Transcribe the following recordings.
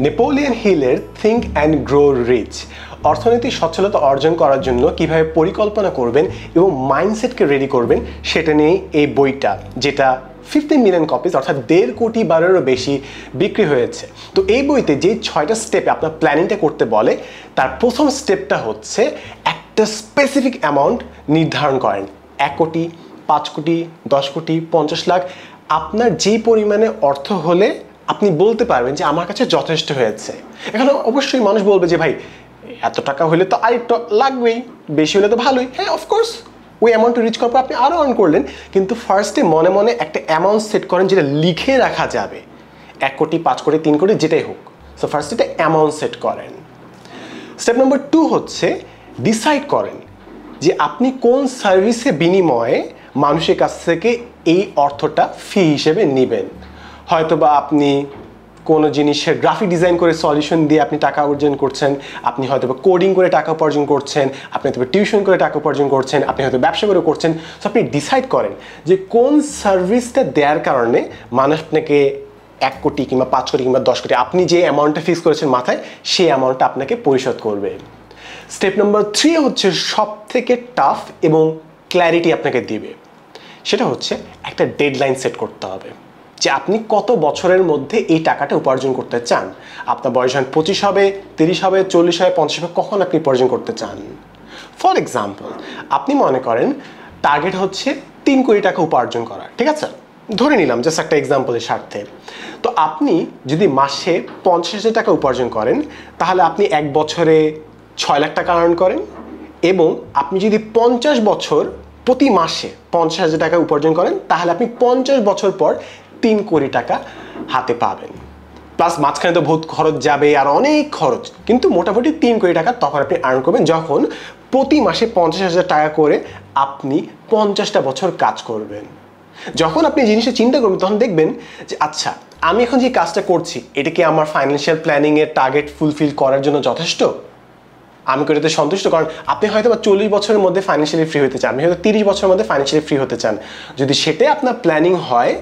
Napoleon হিলের think and grow rich অর্থনৈতিক সচ্ছলতা অর্জন করার জন্য কিভাবে পরিকল্পনা করবেন এবং মাইন্ডসেটকে রেডি করবেন সেটা নিয়ে এই বইটা, যেটা 15 মিলিয়ন কপিজ অর্থাৎ 1.5 কোটি বারেরও বেশি বিক্রি হয়েছে। তো এই বইতে যে 6টা স্টেপে আপনার প্ল্যানিংটা করতে বলে, তার প্রথম স্টেপটা হচ্ছে একটা স্পেসিফিক অ্যামাউন্ট নির্ধারণ করেন। 1 কোটি, 5 কোটি, 10 কোটি, 50 লাখ, আপনার যেই পরিমাণে অর্থ হলে আপনি বলতে পারবেন যে আমার কাছে যথেষ্ট হয়েছে। এখানে অবশ্যই মানুষ বলবে যে ভাই এত টাকা হলে তো আরেকটু লাগবেই, বেশি হলে তো ভালোই। হ্যাঁ, অফকোর্স ওই অ্যামাউন্টটা রিচ করার পর আপনি আরও আর্ন করলেন, কিন্তু ফার্স্টে মনে মনে একটা অ্যামাউন্ট সেট করেন যেটা লিখে রাখা যাবে। 1 কোটি, 5 কোটি, 3 কোটি, যেটাই হোক। সো ফার্স্ট এটা অ্যামাউন্ট সেট করেন। স্টেপ নাম্বার 2 হচ্ছে ডিসাইড করেন যে আপনি কোন সার্ভিসের বিনিময়ে মানুষের কাছ থেকে এই অর্থটা ফি হিসেবে নেবেন। হয়তোবা আপনি কোনো জিনিসের গ্রাফিক ডিজাইন করে সলিউশন দিয়ে আপনি টাকা অর্জন করছেন, আপনি হয়তো কোডিং করে টাকা উপার্জন করছেন, আপনি হয়তো টিউশন করে টাকা উপার্জন করছেন, আপনি হয়তো ব্যবসা করে করছেন। সো আপনি ডিসাইড করেন যে কোন সার্ভিসটা দেওয়ার কারণে মানুষ আপনাকে 1 কোটি কিংবা 5 কোটি কিংবা 10 কোটি, আপনি যে অ্যামাউন্টটা ফিক্স করেছেন মাথায়, সেই অ্যামাউন্টটা আপনাকে পরিশোধ করবে। স্টেপ নাম্বার 3 হচ্ছে সব থেকে টাফ এবং ক্ল্যারিটি আপনাকে দিবে। সেটা হচ্ছে একটা ডেডলাইন সেট করতে হবে যে আপনি কত বছরের মধ্যে এই টাকাটা উপার্জন করতে চান। আপনার বয়স যখন 25 হবে, 30 হবে, 40 হবে, 50 হবে, কখন আপনি উপার্জন করতে চান। ফর এক্সাম্পল, আপনি মনে করেন টার্গেট হচ্ছে 3 কোটি টাকা উপার্জন করা, ঠিক আছে? ধরে নিলাম জাস্ট একটা এক্সাম্পলের স্বার্থে। তো আপনি যদি মাসে 50,000 টাকা উপার্জন করেন, তাহলে আপনি 1 বছরে 6 লাখ টাকা আর্ন করেন, এবং আপনি যদি 50 বছর প্রতি মাসে 50,000 টাকা উপার্জন করেন, তাহলে আপনি 50 বছর পর 3 কোটি টাকা হাতে পাবেন। প্লাস মাঝখানে তো বহুত খরচ যাবে, আর অনেক খরচ, কিন্তু মোটামুটি 3 কোটি টাকা তখন আপনি আর্ন করবেন যখন প্রতি মাসে 50,000 টাকা করে আপনি 50টা বছর কাজ করবেন। যখন আপনি জিনিসটা চিন্তা করবেন তখন দেখবেন যে আচ্ছা, আমি এখন যে কাজটা করছি এটা কি আমার ফাইন্যান্সিয়াল প্ল্যানিংয়ের টার্গেট ফুলফিল করার জন্য যথেষ্ট? আমি করে এতে সন্তুষ্ট? কারণ আপনি হয়তো 40 বছরের মধ্যে ফাইন্যান্সিয়ালি ফ্রি হতে চান, আপনি হয়তো 30 বছরের মধ্যে ফাইন্যান্সিয়ালি ফ্রি হতে চান। যদি সেটাই আপনার প্ল্যানিং হয়,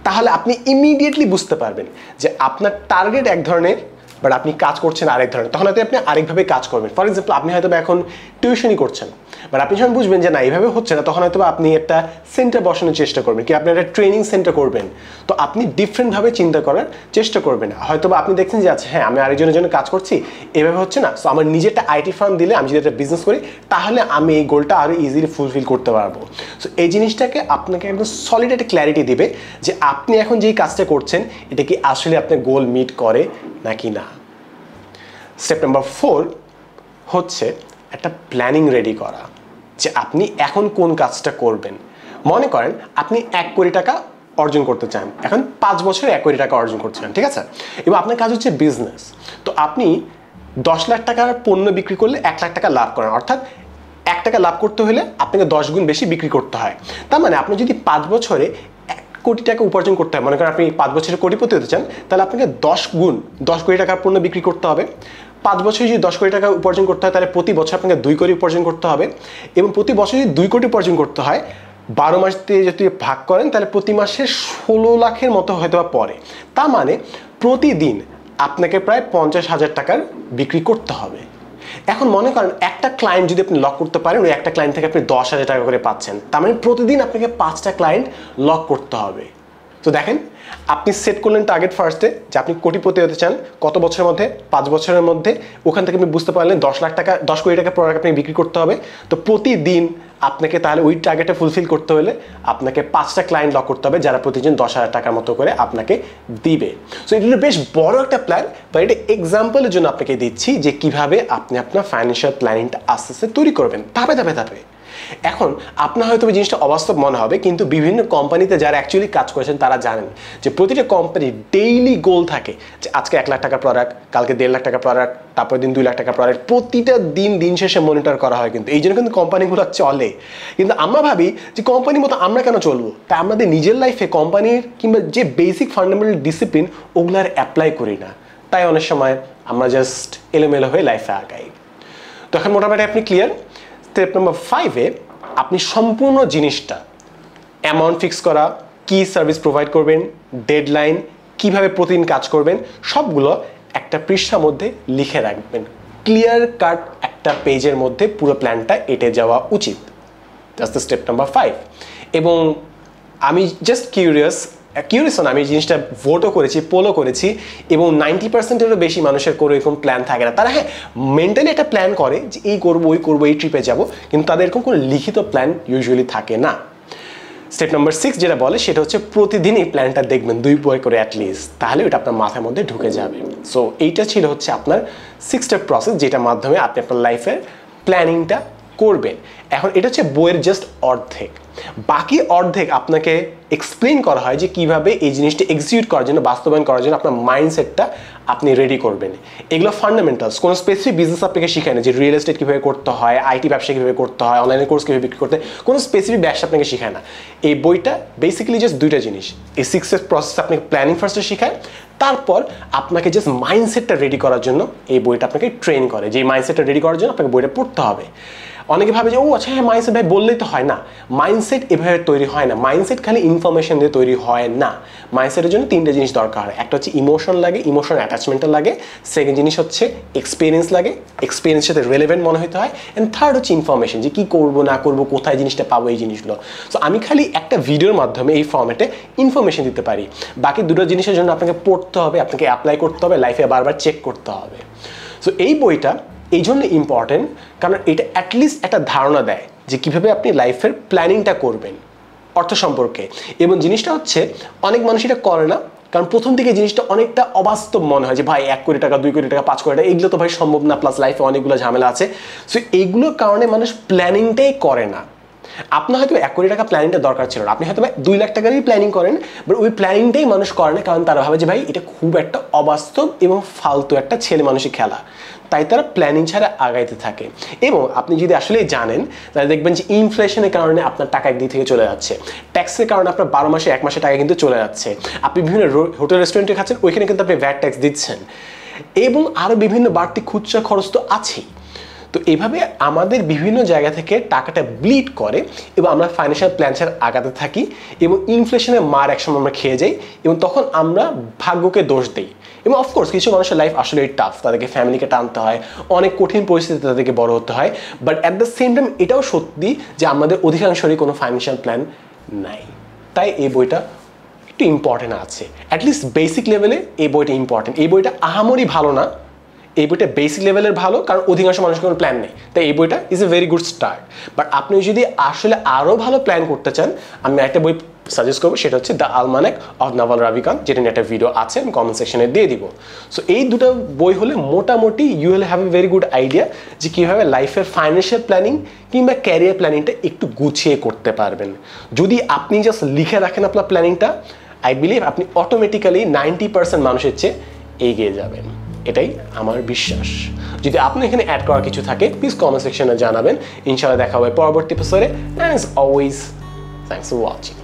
তাহলে আপনি ইমিডিয়েটলি বুঝতে পারবেন যে আপনার টার্গেট এক ধরনের, বাট আপনি কাজ করছেন আরেক ধরনের। তখন হয়তো আপনি আরেকভাবে কাজ করবেন। ফর এক্সাম্পল, আপনি হয়তো এখন টিউশনই করছেন, বাট আপনি যখন বুঝবেন যে না এইভাবে হচ্ছে না, তখন হয়তো আপনি একটা সেন্টার বসানোর চেষ্টা করবেন, কি আপনি একটা ট্রেনিং সেন্টার করবেন। তো আপনি ডিফারেন্টভাবে চিন্তা করার চেষ্টা করবেন। হয়তো আমি দেখছেন যে আচ্ছা হ্যাঁ, আমি আরেকজনের জন্য কাজ করছি, এভাবে হচ্ছে না, সো আমার নিজে একটা আইটি ফার্ম দিলে, আমি যদি একটা বিজনেস করি, তাহলে আমি এই গোলটা আরও ইজিলি ফুলফিল করতে পারবো। সো এই জিনিসটাকে আপনাকে একদম সলিড একটা ক্ল্যারিটি দিবে যে আপনি এখন যেই কাজটা করছেন এটা কি আসলে আপনার গোল মিট করে নাকি না। স্টেপ নাম্বার 4 হচ্ছে একটা প্ল্যানিং রেডি করা যে আপনি এখন কোন কাজটা করবেন। মনে করেন আপনি 1 কোটি টাকা অর্জন করতে চান, এখন 5 বছরে 1 কোটি টাকা অর্জন করতে চান, ঠিক আছে? এবং আপনার কাজ হচ্ছে বিজনেস। তো আপনি 10 লাখ টাকার পণ্য বিক্রি করলে 1 লাখ টাকা লাভ করেন, অর্থাৎ 1 টাকা লাভ করতে হলে আপনাকে 10 গুণ বেশি বিক্রি করতে হয়। তার মানে আপনি যদি 5 বছরে 1 কোটি টাকা উপার্জন করতে হয়, মনে করেন আপনি 5 বছরে কোটিপতি হতে চান, তাহলে আপনাকে 10 গুণ 10 কোটি টাকার পণ্য বিক্রি করতে হবে। 5 বছরে যদি 10 কোটি টাকা উপার্জন করতে হয়, তাহলে প্রতি বছর আপনাকে 2 কোটি উপার্জন করতে হবে, এবং প্রতি বছর যদি 2 কোটি উপার্জন করতে হয়, 12 মাস দিয়ে যদি ভাগ করেন, তাহলে প্রতি মাসে 16 লাখের মতো হয়তো পড়ে। তার মানে প্রতিদিন আপনাকে প্রায় 50,000 টাকার বিক্রি করতে হবে। এখন মনে করেন একটা ক্লায়েন্ট যদি আপনি লক করতে পারেন, ওই একটা ক্লায়েন্ট থেকে আপনি 10,000 টাকা করে পাচ্ছেন, তার মানে প্রতিদিন আপনাকে 5টা ক্লায়েন্ট লক করতে হবে। তো দেখেন, আপনি সেট করলেন টার্গেট ফার্স্টে যে আপনি কোটিপতি হতে চান কত বছরের মধ্যে, 5 বছরের মধ্যে। ওখান থেকে আপনি বুঝতে পারলেন 10 লাখ টাকা, 10 কোটি টাকা প্রোডাক্ট আপনি বিক্রি করতে হবে। তো প্রতিদিন আপনাকে তাহলে ওই টার্গেটে ফুলফিল করতে হলে আপনাকে 5টা ক্লায়েন্ট লক করতে হবে, যারা প্রতিদিন 10,000 টাকার মতো করে আপনাকে দিবে। সো এটা বেশ বড় একটা প্ল্যান, বা এটা এক্সাম্পলের জন্য আপনাকে দিচ্ছি যে কিভাবে আপনি আপনার ফাইন্যান্সিয়াল প্ল্যানিংটা আস্তে আস্তে তৈরি করবেন, ধাপে ধাপে ধাপে। এখন আপনার হয়তো জিনিসটা অবাস্তব মনে হবে, কিন্তু বিভিন্ন কোম্পানিতে যারা অ্যাকচুয়ালি কাজ করেছেন তারা জানেন যে প্রতিটা কোম্পানির ডেইলি গোল থাকে যে আজকে 1 লাখ টাকা প্রোডাক্ট, কালকে 1.5 লাখ টাকা প্রোডাক্ট, তারপর দিন 2 লাখ টাকা প্রোডাক্ট। প্রতিটা দিন শেষে মনিটর করা হয়, কিন্তু এই জন্য কিন্তু কোম্পানিগুলো চলে। কিন্তু আমরা ভাবি যে কোম্পানির মতো আমরা কেন চলবো, তাই আমাদের নিজের লাইফে কোম্পানির কিংবা যে বেসিক ফান্ডামেন্টাল ডিসিপ্লিন ওগুলো আর অ্যাপ্লাই করি না। তাই অনেক সময় আমরা জাস্ট এলোমেলো হয়ে লাইফে আগাই। তো এখন মোটামুটি আপনি ক্লিয়ার। স্টেপ নাম্বার 5-এ আপনি সম্পূর্ণ জিনিসটা, অ্যামাউন্ট ফিক্স করা, কি সার্ভিস প্রোভাইড করবেন, ডেডলাইন, কিভাবে প্রতিদিন কাজ করবেন, সবগুলো একটা একটা পৃষ্ঠার মধ্যে লিখে রাখবেন, ক্লিয়ার কাট একটা পেজের মধ্যে পুরো প্ল্যানটা এঁটে যাওয়া উচিত। That's the step number 5। এবং আমি জাস্ট কিউরিয়াস না, আমি এই জিনিসটা ভোটও করেছি, পোলও করেছি, এবং 90%-এরও বেশি মানুষের কোনো এরকম প্ল্যান থাকে না। তারা হ্যাঁ মেন্টালি একটা প্ল্যান করে যে এই করবো ওই করবো, এই ট্রিপে যাব, কিন্তু তাদের এরকম কোনো লিখিত প্ল্যান ইউজুয়ালি থাকে না। স্টেপ নাম্বার 6 যেটা বলে সেটা হচ্ছে প্রতিদিন এই প্ল্যানটা দেখবেন 2 বই করে অ্যাটলিস্ট, তাহলে ওটা আপনার মাথার মধ্যে ঢুকে যাবে। সো এইটা ছিল হচ্ছে আপনার 6 স্টেপ প্রসেস, যেটার মাধ্যমে আপনি আপনার লাইফের প্ল্যানিংটা করবেন। এখন এটা হচ্ছে বইয়ের জাস্ট অর্ধেক, বাকি অর্ধেক আপনাকে এক্সপ্লেন করা হয় যে কিভাবে এই জিনিসটা এক্সিকিউট করার জন্য, বাস্তবায়ন করার জন্য আপনার মাইন্ডসেটটা আপনি রেডি করবেন। এগুলো ফান্ডামেন্টালস, কোনো স্পেসিফিক বিজনেস আপনাকে শেখায় না যে রিয়েল এস্টেট কীভাবে করতে হয়, আইটি ব্যবসা কীভাবে করতে হয়, অনলাইনে কোর্স কীভাবে বিক্রি করতে হয়, কোনো স্পেসিফিক ব্যবসা আপনাকে শেখায় না। এই বইটা বেসিক্যালি জাস্ট 2টা জিনিস, এই 6 স্টেপ প্রসেস আপনাকে প্ল্যানিং ফার্স্টে শেখায়, তারপর আপনাকে জাস্ট মাইন্ডসেটটা রেডি করার জন্য এই বইটা আপনাকে ট্রেন করে, যে এই মাইন্ডসেটটা রেডি করার জন্য আপনাকে বইটা পড়তে হবে। অনেকে ভাবে যে ও আচ্ছা হ্যাঁ মাইন্ডসেট ভাই বললেই তো হয় না। মাইন্ডসেট এভাবে তৈরি হয় না, মাইন্ডসেট খালি ইনফরমেশন দিয়ে তৈরি হয় না। মাইন্ডসেটের জন্য 3টে জিনিস দরকার হয়, একটা হচ্ছে ইমোশন লাগে, ইমোশন অ্যাটাচমেন্টটা লাগে, সেকেন্ড জিনিস হচ্ছে এক্সপিরিয়েন্স লাগে, এক্সপিরিয়েন্সের সাথে রেলেভেন্ট মনে হতে হয়, অ্যান্ড থার্ড হচ্ছে ইনফরমেশন, যে কী করবো না করবো, কোথায় জিনিসটা পাবো, এই জিনিসগুলো। সো আমি খালি একটা ভিডিওর মাধ্যমে এই ফর্মেটে ইনফরমেশন দিতে পারি, বাকি 2টো জিনিসের জন্য আপনাকে পড়তে হবে, আপনাকে অ্যাপ্লাই করতে হবে, লাইফে বারবার চেক করতে হবে। সো এই বইটা এই জন্য ইম্পর্টেন্ট কারণ এটা অ্যাটলিস্ট একটা ধারণা দেয় যে কীভাবে আপনি লাইফের প্ল্যানিংটা করবেন অর্থ সম্পর্কে। এবং জিনিসটা হচ্ছে অনেক মানুষ এটা করে না, কারণ প্রথম দিকে জিনিসটা অনেকটা অবাস্তব মনে হয় যে ভাই 1 কোটি টাকা, 2 কোটি টাকা, 5 কোটি টাকা, এগুলো তো ভাই সম্ভব না, প্লাস লাইফে অনেকগুলো ঝামেলা আছে। সো এইগুলোর কারণে মানুষ প্ল্যানিংটাই করে না। আপনার হয়তো 1 কোটি টাকা প্ল্যানিংটা দরকার ছিল না, আপনি হয়তো 2 লাখ টাকারই প্ল্যানিং করেন, বাট ওই প্ল্যানিংটাই মানুষ করে না, কারণ তারা ভাবে যে ভাই এটা খুব একটা অবাস্তব এবং ফালতু একটা ছেলে মানুষের খেলা, তাই তারা প্ল্যানিং ছাড়া আগাইতে থাকে। এবং আপনি যদি আসলেই জানেন তাহলে দেখবেন যে ইনফ্লেশনের কারণে আপনার টাকা একদিক থেকে চলে যাচ্ছে, ট্যাক্সের কারণে আপনার 12 মাসে 1 মাসে টাকা কিন্তু চলে যাচ্ছে, আপনি বিভিন্ন হোটেল রেস্টুরেন্টে খাচ্ছেন, ওইখানে কিন্তু আপনি ভ্যাট ট্যাক্স দিচ্ছেন, এবং আরও বিভিন্ন বাড়তি খুচরা খরচ তো আছেই। তো এইভাবে আমাদের বিভিন্ন জায়গা থেকে টাকাটা ব্লিড করে এবং আমরা ফাইন্যান্সিয়াল প্ল্যান ছাড়া আগাতে থাকি, এবং ইনফ্লেশনের মার একসময় আমরা খেয়ে যাই, এবং তখন আমরা ভাগ্যকে দোষ দিই। এবং অফকোর্স কিছু মানুষের লাইফ আসলে টাফ, তাদেরকে ফ্যামিলিকে টানতে হয়, অনেক কঠিন পরিস্থিতিতে তাদেরকে বড় হতে হয়, but at the same time এটাও সত্যি যে আমাদের অধিকাংশরই কোনো ফাইন্যান্সিয়াল প্ল্যান নাই। তাই এই বইটা একটু ইম্পর্টেন্ট আছে, অ্যাটলিস্ট বেসিক লেভেলে এই বইটা ইম্পর্টেন্ট। এই বইটা আহামরি ভালো না, এই বইটা বেসিক লেভেলের ভালো, কারণ অধিকাংশ মানুষের কোনো প্ল্যান নেই, তাই এই বইটা is a very good start. But আপনি যদি আসলে আরও ভালো প্ল্যান করতে চান, আমি একটা বই সাজেস্ট করবো, সেটা হচ্ছে দ্য আলমানাক অফ নাভাল রাভিকান্ত, যেটা নিয়ে একটা ভিডিও আছে, আমি কমেন্ট সেকশনে দিয়ে দিব। সো এই 2টো বই হলে মোটামুটি you will have a very good idea যে কীভাবে লাইফের ফাইন্যান্সিয়াল প্ল্যানিং কিংবা ক্যারিয়ার প্ল্যানিংটা একটু গুছিয়ে করতে পারবেন। যদি আপনি জাস্ট লিখে রাখেন আপনার প্ল্যানিংটা, আই বিলিভ আপনি অটোমেটিক্যালি 90% মানুষের চেয়ে এগিয়ে যাবেন, এটাই আমার বিশ্বাস। যদি আপনি এখানে অ্যাড করার কিছু থাকে প্লিজ কমেন্ট সেকশনে জানাবেন। ইনশাআল্লাহ দেখা হবে পরবর্তী এপিসোডে, and as always thanks for watching.